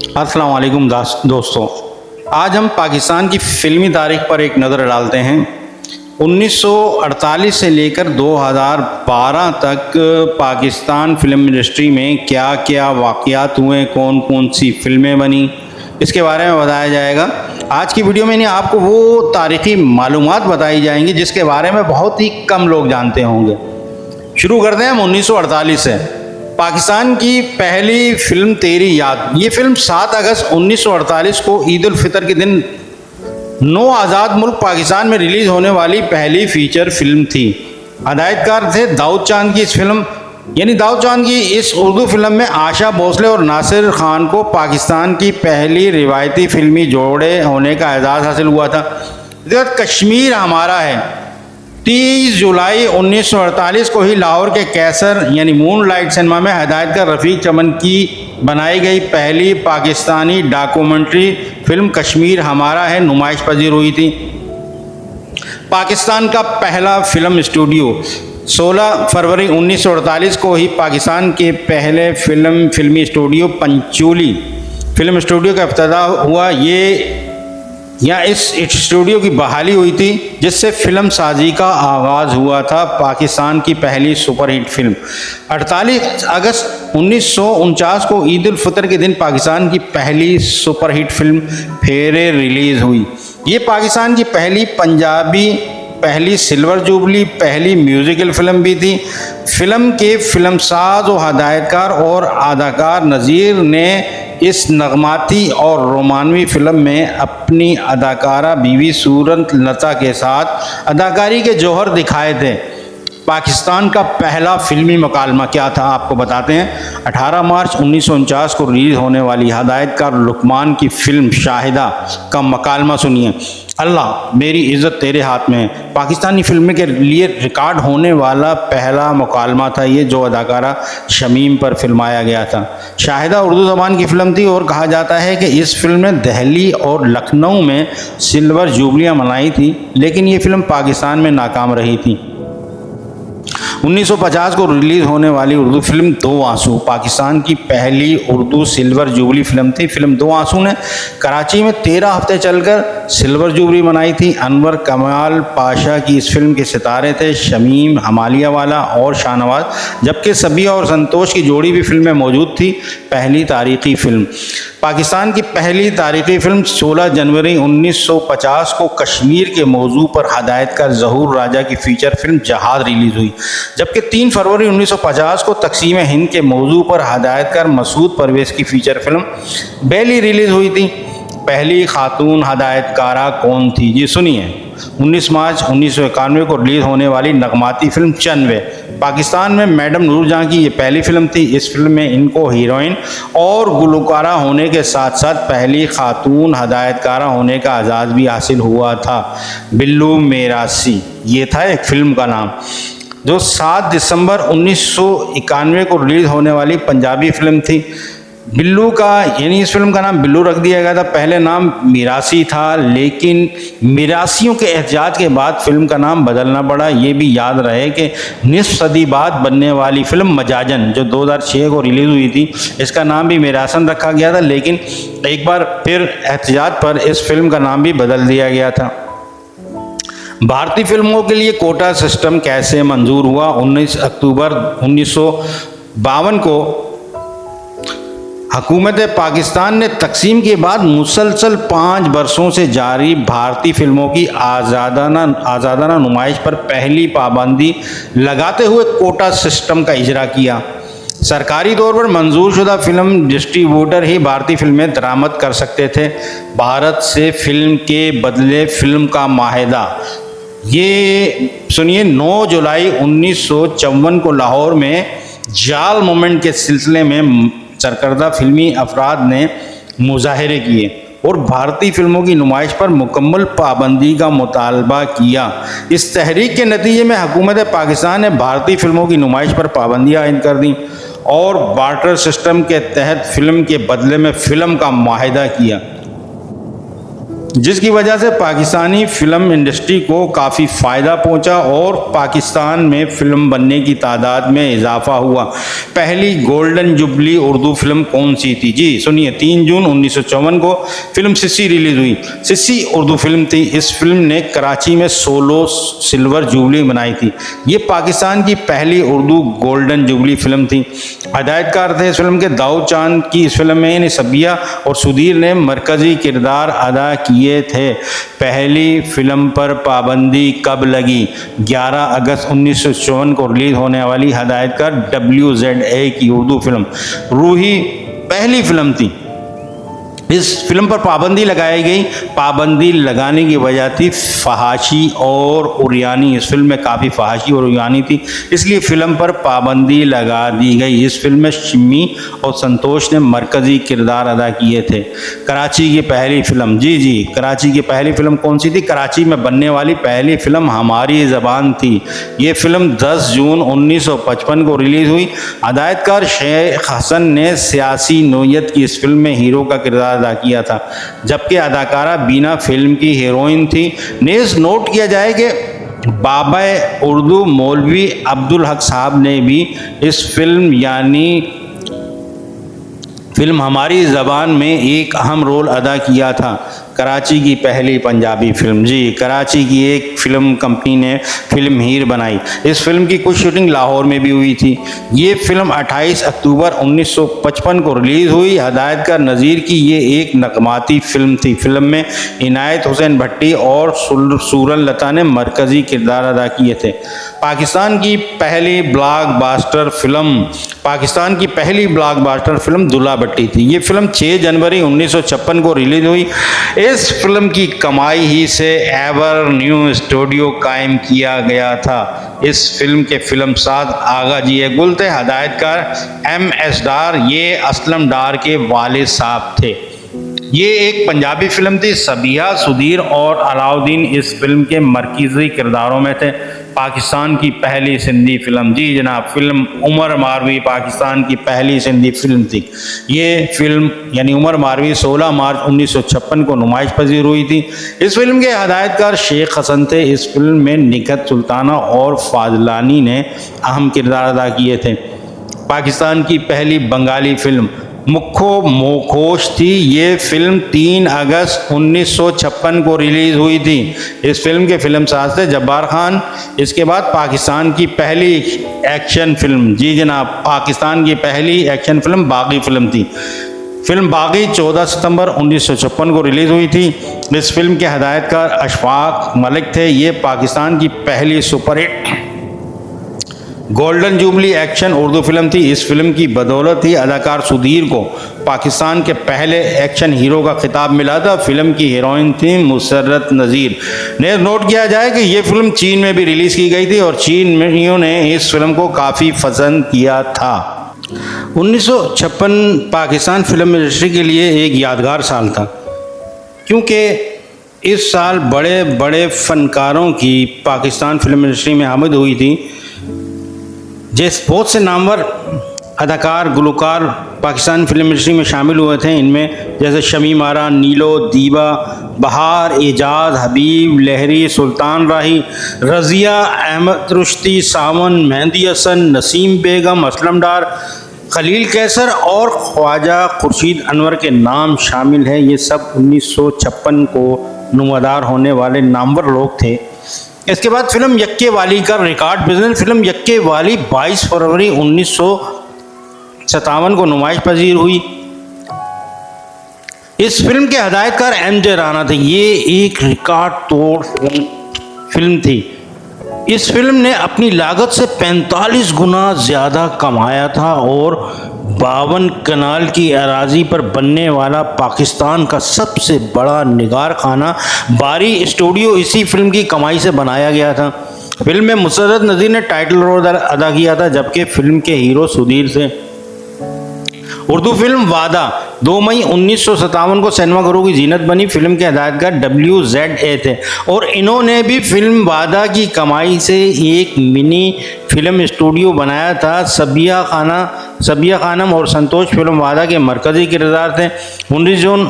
अस्सलाम वालेकुम दोस्तों, आज हम पाकिस्तान की फ़िल्मी तारीख पर एक नज़र डालते हैं। 1948 से लेकर 2012 तक पाकिस्तान फ़िल्म इंडस्ट्री में क्या क्या वाक़यात हुए, कौन कौन सी फ़िल्में बनी, इसके बारे में बताया जाएगा। आज की वीडियो में आपको वो तारीख़ी मालूमात बताई जाएंगी जिसके बारे में बहुत ही कम लोग जानते होंगे। शुरू करते हैं हम 1948 से। पाकिस्तान की पहली फिल्म तेरी याद, ये फिल्म 7 अगस्त 1948 को ईद उल फितर के दिन 9 आज़ाद मुल्क पाकिस्तान में रिलीज़ होने वाली पहली फीचर फिल्म थी। हदायतकार थे दाऊद चांद की इस फिल्म दाऊद चांद की इस उर्दू फिल्म में आशा भोसले और नासिर खान को पाकिस्तान की पहली रिवायती फिल्मी जोड़े होने का एजाज़ हासिल हुआ था। कश्मीर हमारा है 30 जुलाई 1948 को ही लाहौर के कैसर मूनलाइट सिनेमा में हदायतकार रफ़ीक चमन की बनाई गई पहली पाकिस्तानी डॉक्यूमेंट्री फिल्म कश्मीर हमारा है नुमाइश पजीर हुई थी। पाकिस्तान का पहला फिल्म स्टूडियो 16 फरवरी 1948 को ही पाकिस्तान के पहले फिल्मी स्टूडियो पंचूली फिल्म स्टूडियो का इफ्तिताह हुआ। इस स्टूडियो की बहाली हुई थी जिससे फिल्म साजी का आगाज़ हुआ था। पाकिस्तान की पहली सुपरहिट फिल्म 48 अगस्त 1949 को ईद उल फितर के दिन पाकिस्तान की पहली सुपरहिट फिल्म फेरे रिलीज़ हुई। ये पाकिस्तान की पहली पंजाबी, पहली सिल्वर जुबली, पहली म्यूज़िकल फिल्म भी थी। फिल्म के फिल्मसाज और हदायतकार और अदाकार नज़ीर ने इस नगमाती और रोमानवी फिल्म में अपनी अदाकारा बीवी सूरत लता के साथ अदाकारी के जौहर दिखाए थे। पाकिस्तान का पहला फिल्मी मकालमा क्या था आपको बताते हैं। 18 मार्च 1949 को रिलीज़ होने वाली हदायतकार लुकमान की फिल्म शाहिदा का मकालमा सुनिए। अल्लाह मेरी इज़्ज़त तेरे हाथ में है पाकिस्तानी फिल्म के लिए रिकॉर्ड होने वाला पहला मुकालमा था ये, जो अदाकारा शमीम पर फिल्माया गया था। शाहिदा उर्दू ज़बान की फ़िल्म थी और कहा जाता है कि इस फिल्म ने दिल्ली और लखनऊ में सिल्वर जुबलियाँ मनाई थी, लेकिन ये फ़िल्म पाकिस्तान में नाकाम रही थी। 1950 को रिलीज़ होने वाली उर्दू फिल्म दो आंसू पाकिस्तान की पहली उर्दू सिल्वर जुबली फिल्म थी। फिल्म दो आंसू ने कराची में 13 हफ्ते चलकर सिल्वर जुबली मनाई थी। अनवर कमाल पाशा की इस फिल्म के सितारे थे शमीम, हमालियावाला और शाहनवाज, जबकि सबिया और संतोष की जोड़ी भी फिल्म में मौजूद थी। पहली तारीख़ी फिल्म पाकिस्तान की पहली तारीख़ी फिल्म 16 जनवरी 1950 को कश्मीर के मौजू पर हदायतकार ज़हूर राजा की फ़ीचर फिल्म जहाद रिलीज़ हुई, जबकि 3 फरवरी 1950 को तकसीम हिंद के मौजू पर हदायतकार मसूद परवेज़ की फ़ीचर फिल्म बेली रिलीज़ हुई थी। पहली खातून हदायतकारा कौन थी जी सुनिए। 19 मार्च 1991 को रिलीज़ होने वाली नगमाती फिल्म चन्वे पाकिस्तान में मैडम नूरजहां की ये पहली फिल्म थी। इस फिल्म में इनको हीरोइन और गुलकारा होने के साथ साथ पहली खातून हदायतकारा होने का एजाज़ भी हासिल हुआ था। बिल्लू मेरासी ये था एक फ़िल्म का नाम, जो 7 दिसंबर 1991 को रिलीज़ होने वाली पंजाबी फिल्म थी। बिल्लू का इस फिल्म का नाम बिल्लू रख दिया गया था। पहले नाम मिरासी था, लेकिन मिरासियों के एहतजाज के बाद फिल्म का नाम बदलना पड़ा। ये भी याद रहे कि निस्फ सदी बाद बनने वाली फिल्म मजाजन जो 2006 को रिलीज़ हुई थी, इसका नाम भी मिरासन रखा गया था, लेकिन एक बार फिर एहतजाज पर इस फिल्म का नाम भी बदल दिया गया था। भारतीय फिल्मों के लिए कोटा सिस्टम कैसे मंजूर हुआ। 19 अक्टूबर 1952 को हुकूमत पाकिस्तान ने तकसीम के बाद मुसलसल 5 वर्षों से जारी भारतीय फिल्मों की आज़ादाना नुमाइश पर पहली पाबंदी लगाते हुए कोटा सिस्टम का इजरा किया। सरकारी तौर पर मंजूर शुदा फिल्म डिस्ट्रीब्यूटर ही भारतीय फिल्में दरामद कर सकते थे। भारत से फिल्म के बदले फिल्म का माहिदा, ये सुनिए। 9 जुलाई 1954 को लाहौर में जाल मूवमेंट के सिलसिले में सरकर्दा फिल्मी अफराद ने मुजाहरे किए और भारतीय फिल्मों की नुमाइश पर मुकम्मल पाबंदी का मुतालबा किया। इस तहरीक के नतीजे में हुकूमत पाकिस्तान ने भारतीय फिल्मों की नुमाइश पर पाबंदियाँ आयद कर दी और बार्टर सिस्टम के तहत फिल्म के बदले में फ़िल्म का माहिदा किया। जिसकी वजह से पाकिस्तानी फिल्म इंडस्ट्री को काफ़ी फ़ायदा पहुंचा और पाकिस्तान में फ़िल्म बनने की तादाद में इजाफा हुआ। पहली गोल्डन जुबली उर्दू फिल्म कौन सी थी? जी सुनिए, 3 जून 1954 को फिल्म सिस्सी रिलीज़ हुई। सिस्सी उर्दू फिल्म थी। इस फिल्म ने कराची में 16 सिल्वर जुबली बनाई थी। ये पाकिस्तान की पहली उर्दू गोल्डन जुबली फिल्म थी। हदायतकार थे इस फिल्म के दाऊद चांद की। इस फिल्म में सबिया और सुधीर ने मरकज़ी किरदार अदा किए थे। पहली फिल्म पर पाबंदी कब लगी? 11 अगस्त 1954 को रिलीज होने वाली हदायतकार WZA की उर्दू फिल्म रूही पहली फिल्म थी। इस फिल्म पर पाबंदी लगाई गई। पाबंदी लगाने की वजह थी फहाशी और उरियानी। इस फिल्म में काफ़ी फहाशी और उरियानी थी, इसलिए फिल्म पर पाबंदी लगा दी गई। इस फिल्म में शिम्मी और संतोष ने मरकज़ी किरदार अदा किए थे। कराची की पहली फिल्म, जी कराची की पहली फिल्म कौन सी थी? कराची में बनने वाली पहली फिल्म हमारी ज़बान थी। ये फिल्म 10 जून 1955 को रिलीज़ हुई। हदायतकार शेख हसन ने सियासी नोयत की इस फिल्म में हीरो का किरदार अदा किया था, जबकि अदाकारा बीना फिल्म की हीरोइन थी। नेज़ नोट किया जाए कि बाबा उर्दू मौलवी अब्दुल हक साहब ने भी इस फिल्म हमारी ज़बान में एक अहम रोल अदा किया था। कराची की पहली पंजाबी फिल्म, जी कराची की एक फिल्म कंपनी ने फिल्म हीर बनाई। इस फिल्म की कुछ शूटिंग लाहौर में भी हुई थी। ये फिल्म 28 अक्टूबर 1955 को रिलीज़ हुई। हदायतकार नज़ीर की ये एक नगमाती फिल्म थी। फिल्म में इनायत हुसैन भट्टी और सूरन लता ने मरकज़ी किरदार अदा किए थे। पाकिस्तान की पहली ब्लॉकबस्टर फिल्म दुल्हा भट्टी थी। ये फिल्म 6 जनवरी 1956 को रिलीज हुई। इस फिल्म की कमाई ही से एवर न्यू स्टूडियो कायम किया गया था। इस फिल्म के फिल्मसाज आगा जी गुल थे। हदायतकार MS डार, ये असलम डार के वालिद साहब थे। ये एक पंजाबी फिल्म थी। सबिया, सुधीर और अलाउद्दीन इस फिल्म के मरकज़ी किरदारों में थे। पाकिस्तान की पहली सिंधी फिल्म, जी जनाब, फिल्म उमर मारवी पाकिस्तान की पहली सिंधी फिल्म थी। ये फिल्म यानी उमर मारवी 16 मार्च 1956 को नुमाइश पजीर हुई थी। इस फिल्म के हदायतकार शेख हसन थे। इस फिल्म में निगहत सुल्ताना और फाजलानी ने अहम किरदार अदा किए थे। पाकिस्तान की पहली बंगाली फिल्म मुखो मोखोश थी। ये फिल्म 3 अगस्त 1956 को रिलीज़ हुई थी। इस फिल्म के फिल्मसाज थे जब्बार खान। इसके बाद पाकिस्तान की पहली एक्शन फिल्म, जी जनाब, पाकिस्तान की पहली एक्शन फिल्म बागी फिल्म थी। फिल्म बागी 14 सितंबर 1956 को रिलीज़ हुई थी। इस फिल्म के हदायतकार अशफाक मलिक थे। ये पाकिस्तान की पहली superhit golden jubilee action Urdu film थी। इस फिल्म की बदौलत ही अदाकार सुधीर को पाकिस्तान के पहले एक्शन हीरो का खिताब मिला था। फिल्म की हीरोइन थी मुसर्रत नज़ीर। ने नोट किया जाए कि यह फिल्म चीन में भी रिलीज़ की गई थी और चीनियों ने इस फिल्म को काफ़ी पसंद किया था। 1956 पाकिस्तान फिल्म इंडस्ट्री के लिए एक यादगार साल था, क्योंकि इस साल बड़े बड़े फ़नकारों की पाकिस्तान फिल्म इंडस्ट्री में आमद हुई थी। बहुत से नामवर अदाकार गुलकार पाकिस्तान फिल्म इंडस्ट्री में शामिल हुए थे। इनमें जैसे शमीम आरा, नीलो, दीबा, बहार, एजाज, हबीब, लहरी, सुल्तान राही, रज़िया, अहमद रुश्ती, सावन, मेहंदी हसन, नसीम बेगम, असलम डार, खलील कैसर और ख्वाजा खुर्शीद अनवर के नाम शामिल हैं। ये सब 1956 को नुमादार होने वाले नामवर लोग थे। इसके बाद फिल्म यक्के वाली का रिकॉर्ड बिजनेस। फिल्म यक्के वाली 22 फरवरी 1957 को नुमाइश पजीर हुई। इस फिल्म के हदायतकार MJ राना थे। ये एक रिकॉर्ड तोड़ फिल्म थी। इस फिल्म ने अपनी लागत से 45 गुना ज़्यादा कमाया था और 52 कनाल की अराजी पर बनने वाला पाकिस्तान का सबसे बड़ा निगार खाना बारी स्टूडियो इसी फिल्म की कमाई से बनाया गया था। फिल्म में मुसर्रत नज़ीर ने टाइटल रोल अदा किया था, जबकि फिल्म के हीरो सुधीर थे। उर्दू फिल्म वादा 2 मई 1957 को सिनेमाघरों की जीनत बनी। फिल्म के हदायतकार WZA थे और इन्होंने भी फिल्म वादा की कमाई से एक मिनी फिल्म स्टूडियो बनाया था। सबिया खानम और संतोष फिल्म वादा के मरकज़ी किरदार थे। 19 जून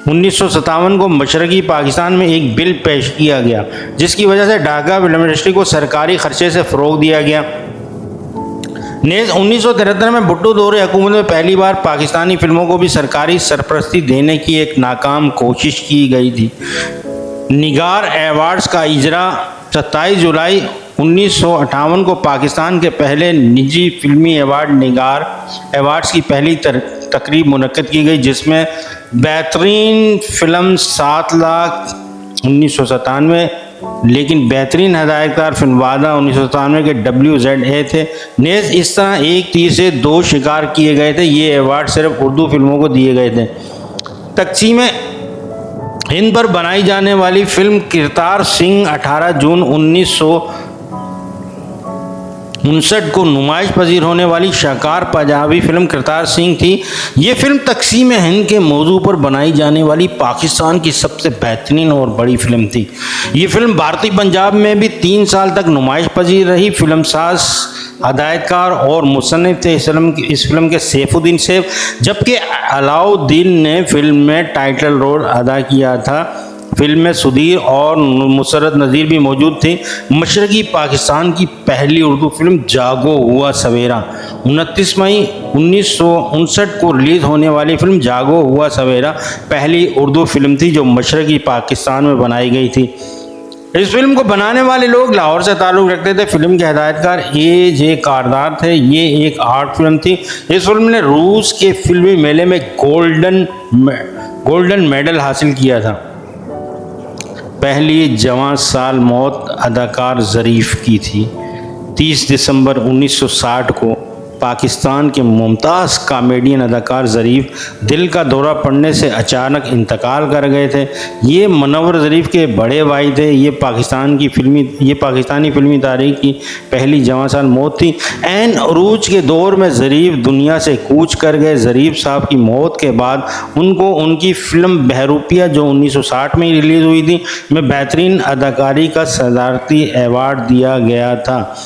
1957 को मशरकी पाकिस्तान में एक बिल पेश किया गया जिसकी वजह से ढाका फिल्म इंडस्ट्री को सरकारी खर्चे से फ़रोग दिया गया। नेज़ 1973 में भुट्टो दौरे हुकूमत में पहली बार पाकिस्तानी फिल्मों को भी सरकारी सरपरस्ती देने की एक नाकाम कोशिश की गई थी। निगार अवार्ड्स का इजरा 27 जुलाई 1958 को पाकिस्तान के पहले निजी फिल्मी अवार्ड निगार अवार्ड्स की पहली तकरीब मुनक्किद की गई जिसमें बेहतरीन फिल्म 7 लाख 1997 लेकिन बेहतरीन हदायतकार फिल्म वादा 1997 के WZA थे। नेज़ इस तरह एक तीर से दो शिकार किए गए थे। ये अवार्ड सिर्फ उर्दू फिल्मों को दिए गए थे। तकसीम हिंद पर बनाई जाने वाली फिल्म किरतार सिंह 18 जून 1959 को नुमाइश पजीर होने वाली शाहकार पंजाबी फिल्म किरतार सिंह थी। ये फिल्म तकसीम हिंद के मौजू पर बनाई जाने वाली पाकिस्तान की सबसे बेहतरीन और बड़ी फिल्म थी। ये फिल्म भारतीय पंजाब में भी 3 साल तक नुमाइश पजीर रही। फिल्मसाज, हदायतकार और मुसन्निफ थे इस फिल्म के सैफुद्दीन सैफ, जबकि अलाउद्दीन ने फिल्म में टाइटल रोल अदा किया था। फिल्म में सुधीर और मुसरत नज़ीर भी मौजूद थे। मशरकी पाकिस्तान की पहली उर्दू फिल्म जागो हुआ सवेरा 29 मई 1959 को रिलीज़ होने वाली फिल्म जागो हुआ सवेरा पहली उर्दू फिल्म थी जो मशरकी पाकिस्तान में बनाई गई थी। इस फिल्म को बनाने वाले लोग लाहौर से ताल्लुक़ रखते थे। फिल्म के हदायतकार A.J. कारदार थे। ये एक आर्ट फिल्म थी। इस फिल्म ने रूस के फिल्मी मेले में गोल्डन मेडल हासिल किया था। पहली जवां साल मौत अदाकार ज़रीफ़ की थी। 30 दिसंबर 1960 को पाकिस्तान के मुमताज़ कॉमेडियन अदाकार ज़रीफ़ दिल का दौरा पड़ने से अचानक इंतकाल कर गए थे। ये मुनव्वर ज़रीफ़ के बड़े भाई थे। ये पाकिस्तानी फ़िल्मी तारीख़ की पहली जवां साल मौत थी। ऐन अरूज के दौर में ज़रीफ़ दुनिया से कूच कर गए। ज़रीफ़ साहब की मौत के बाद उनको उनकी फ़िल्म बहरूपिया जो 1960 में रिलीज़ हुई थी में बेहतरीन अदाकारी का सदारती अवार्ड दिया गया था।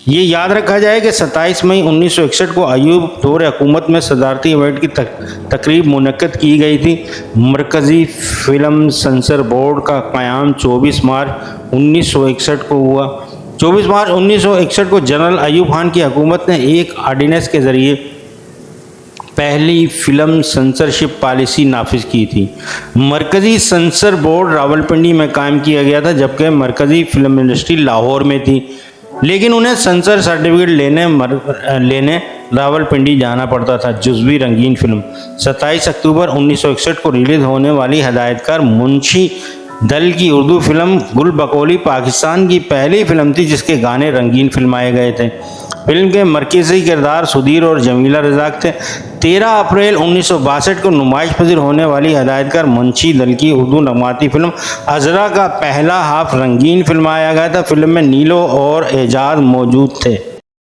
ये याद रखा जाए कि 27 मई 1961 को अयूब दौर हुकूमत में सदारती अवार्ड की तकरीब मुनक्किद की गई थी। मरकज़ी फ़िल्म सेंसर बोर्ड का क़याम 24 मार्च 1961 को हुआ। 24 मार्च 1961 को जनरल अयूब खान की हुकूमत ने एक ऑर्डिनेंस के ज़रिए पहली फ़िल्म सेंसरशिप पॉलिसी नाफिज की थी। मरकज़ी सेंसर बोर्ड रावलपिंडी में कायम किया गया था जबकि मरकज़ी फ़िल्म इंडस्ट्री लाहौर में थी, लेकिन उन्हें सेंसर सर्टिफिकेट लेने रावलपिंडी जाना पड़ता था। जुज़वी रंगीन फिल्म 27 अक्टूबर 1961 को रिलीज़ होने वाली हदायतकार मुंशी दल की उर्दू फिल्म गुल बकौली पाकिस्तान की पहली फिल्म थी जिसके गाने रंगीन फिल्माए गए थे। फिल्म के मरकज़ी किरदार सुधीर और जमीला रज़ाक थे। 13 अप्रैल 1962 को नुमाइश पजीर होने वाली हदायतकार मुंशी दल की उर्दू नगमाती फिल्म अजरा का पहला हाफ रंगीन फिल्माया गया था। फिल्म में नीलो और एजाज मौजूद थे।